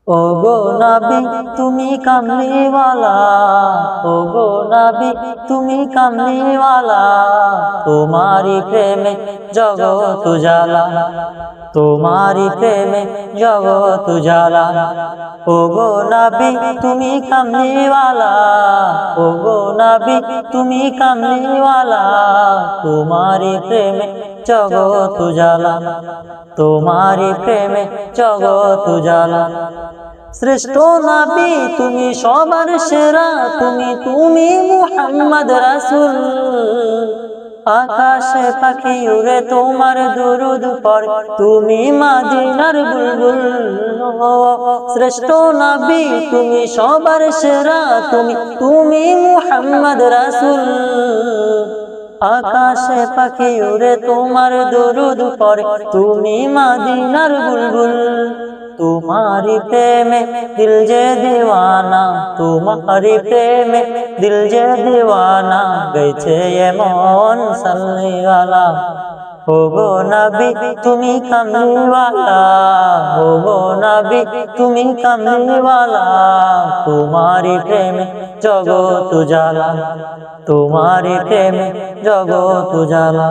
ও গো নবী তুমি কামলিওয়ালা, ও গো নবী তুমি কামলিওয়ালা, তোমারি প্রেমে জগৎ উজালা, তোমারি প্রেমে জগৎ উজালা। ও গো নবী তুমি কামলিওয়ালা, ও গো নবী তুমি কামলিওয়ালা, তোমারি প্রেমে জগৎ উজালা, তোমারি প্রেমে জগৎ উজালা। শ্রেষ্ঠ নবী তুমি সবার সেরা, তুমি মুহাম্মদ রাসূল। আকাশে পাখি উড়ে তোমার দুরূদ পড়ে, তুমি মদিনার বুলবুল। শ্রেষ্ঠ নবী তুমি সবার সেরা, তুমি মুহাম্মদ রাসূল। আকাশে পাখি উড়ে তোমার দুরূদ পড়ে, তুমি মদিনার বুলবুল। तुम्हारी प्रेमे दिल जे दीवाना, तुम्हारी प्रेमे दिल जे दीवाना, गईछे एमन साल्लीवाला। ओ गो नबी तुमी कामलीवाला, ओ गो नबी तुमी कामलीवाला, तुम्हारी प्रेमे जगत उजाला, तुम्हारी प्रेमे जगत उजाला।